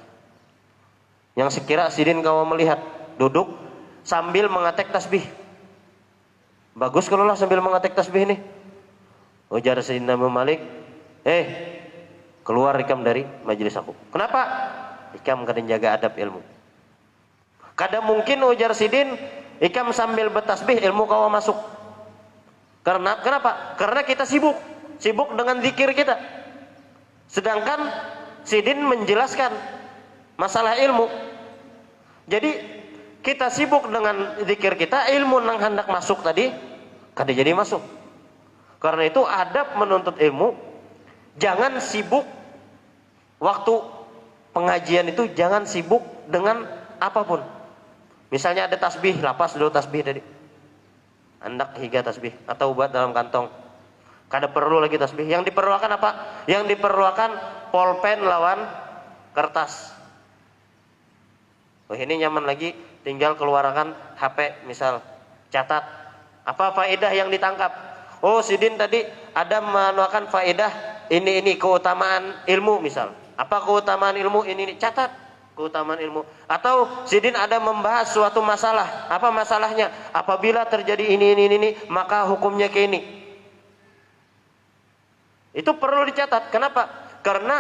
yang sekira sidin kau melihat, duduk sambil mengetek tasbih. Bagus kalau lah sambil mengetek tasbih nih. Ujar Sayyidina Imam Malik, keluar ikam dari majelis aku. Kenapa? Ikam kadang jaga adab ilmu. Kadang mungkin ujar sidin, ikam sambil bertasbih ilmu kau masuk. Kenapa? Karena kita sibuk dengan zikir kita. Sedangkan sidin menjelaskan masalah ilmu. Jadi kita sibuk dengan zikir kita, ilmu nang hendak masuk tadi kada jadi masuk. Karena itu adab menuntut ilmu, jangan sibuk waktu pengajian itu, jangan sibuk dengan apapun. Misalnya ada tasbih, lapas dulu tasbih tadi. Hendak higa tasbih atau buat dalam kantong. Kada perlu lagi tasbih. Yang diperlukan apa? Yang diperlukan pulpen lawan kertas. Oh ini nyaman lagi, tinggal keluarkan HP misal, catat apa faedah yang ditangkap. Oh sidin tadi ada menuangkan faedah ini keutamaan ilmu misal. Apa keutamaan ilmu ini catat keutamaan ilmu. Atau sidin ada membahas suatu masalah. Apa masalahnya? Apabila terjadi ini maka hukumnya kayak ini. Itu perlu dicatat. Kenapa? Karena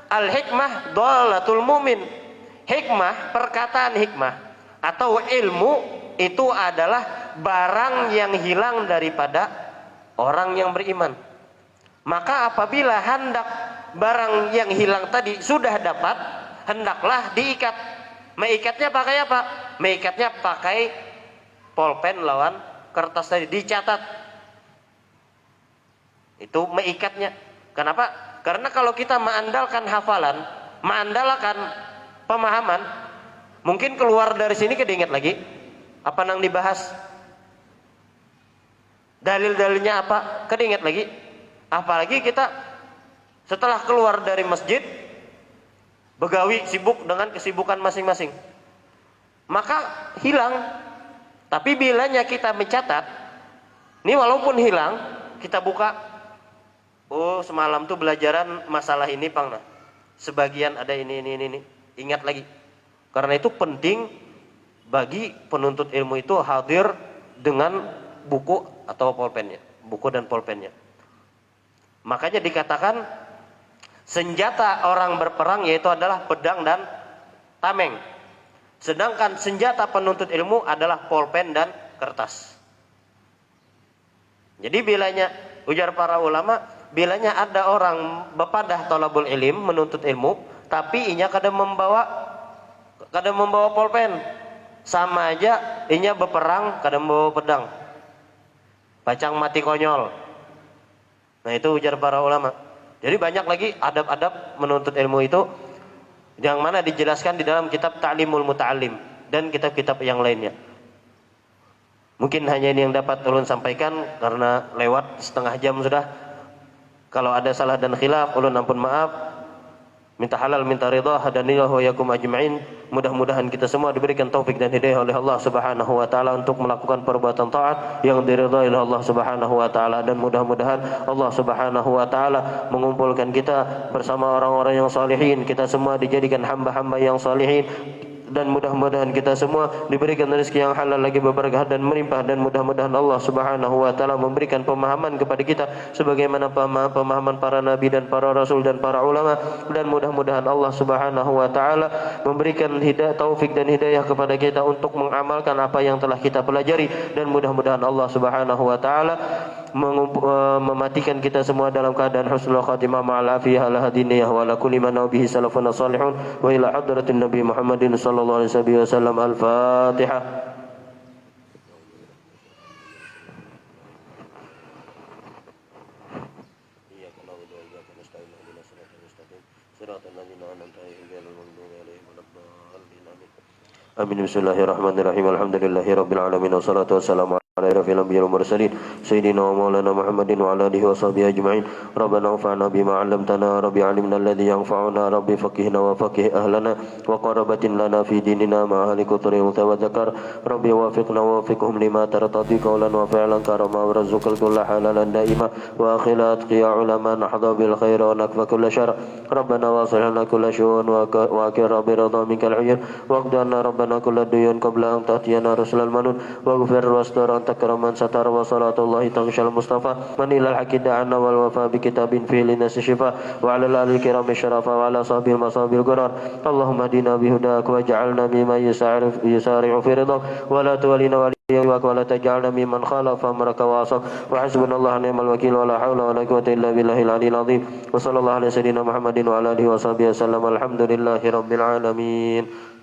al-hikmah dhalatul mu'min. Hikmah, perkataan hikmah atau ilmu itu adalah barang yang hilang daripada orang yang beriman. Maka apabila hendak barang yang hilang tadi sudah dapat, hendaklah diikat. Meikatnya pakai apa? Meikatnya pakai pulpen lawan kertas tadi, dicatat. Itu meikatnya. Kenapa? Karena kalau kita mengandalkan hafalan, mengandalkan pemahaman, mungkin keluar dari sini keinget lagi apa nang dibahas. Dalil-dalilnya apa? Keinget lagi. Apalagi kita setelah keluar dari masjid, begawi sibuk dengan kesibukan masing-masing, maka hilang. Tapi bilanya kita mencatat, ini walaupun hilang, kita buka, oh semalam tuh belajaran masalah ini pang, nah sebagian ada ini, ingat lagi. Karena itu penting bagi penuntut ilmu itu hadir dengan buku atau pulpennya, buku dan pulpennya. Makanya dikatakan senjata orang berperang yaitu adalah pedang dan tameng. Sedangkan senjata penuntut ilmu adalah pulpen dan kertas. Jadi bilanya, ujar para ulama, bilanya ada orang bepadah thalabul ilim, menuntut ilmu, tapi inya kadang membawa pulpen. Sama aja inya berperang kadang membawa pedang. Pacang mati konyol. Nah itu ujar para ulama. Jadi banyak lagi adab-adab menuntut ilmu itu yang mana dijelaskan di dalam kitab Ta'limul Muta'allim dan kitab-kitab yang lainnya. Mungkin hanya ini yang dapat ulun sampaikan karena lewat setengah jam sudah. Kalau ada salah dan khilaf, ulun ampun maaf. Minta halal, minta ridha, hadanillahu wa yakum ajma'in. Mudah-mudahan kita semua diberikan taufik dan hidayah oleh Allah Subhanahu wa taala untuk melakukan perbuatan taat yang diridhai oleh Allah Subhanahu wa taala, dan mudah-mudahan Allah Subhanahu wa taala mengumpulkan kita bersama orang-orang yang salihin. Kita semua dijadikan hamba-hamba yang salihin, dan mudah-mudahan kita semua diberikan rezeki yang halal lagi berberkah dan melimpah, dan mudah-mudahan Allah Subhanahu wa taala memberikan pemahaman kepada kita sebagaimana pemahaman para nabi dan para rasul dan para ulama, dan mudah-mudahan Allah Subhanahu wa taala memberikan hidayah, taufik dan hidayah kepada kita untuk mengamalkan apa yang telah kita pelajari, dan mudah-mudahan Allah Subhanahu wa taala mematikan kita semua dalam keadaan husnul khatimah ma'al afiyah ala hadiniyah wa ala kulli man bihi salafun salihun wa ila hadratin nabi Muhammadin sallallahu alaihi wasallam. Al-Fatihah. Amin. Bismillahirrahmanirrahim. Alhamdulillahi rabbil alamin wassalatu wassalamu ala asyrafil anbiya'i wal mursalin sayyidina wa maulana Muhammadin wa ala alihi wa sahbihi ajma'in. Rabbana anfa'na bima 'allamtana, rabbi 'allimna alladhi yanfa'una, rabbi faqihna wa faqih ahlana wa qarabatin lana fi dinina ma ahli kutri wa dzakar. Rabbi wafiqna wa wafiqhum lima tartadi qawlan wa fi'lan karama wa rizqal kulla halalan daima wa akhilat qiya ulama nahdha bil khair wa nakfa kulla syarr. Rabbana wasilna kulla syu'un wa akir rabbi ridha minkal 'uyun wa qadana rabbana kulla duyun qabla an ta'tiyana rasulal manun wa ghfir wastar takraman satar wa salatullahi tangshal mustafa man ilal hakida'ana wal wafa bi kitabin fi linas shifa wa ala alil kiram syarafa wa ala sahbil masabil gurar. Allahumma dina bihudak wa ja'alna mimman yusari'u fi ridak wa la tuwalina wa la taj'alna mimman khalafa amraka wa asaq wa hasbunallahu ni'mal wakil wa la hawla wa la quwwata illa billahil aliyyil azim. Wa sallallahu ala sayyidina Muhammadin wa ala alihi wa sahbihi wasallam. Alhamdulillahi rabbil alamin.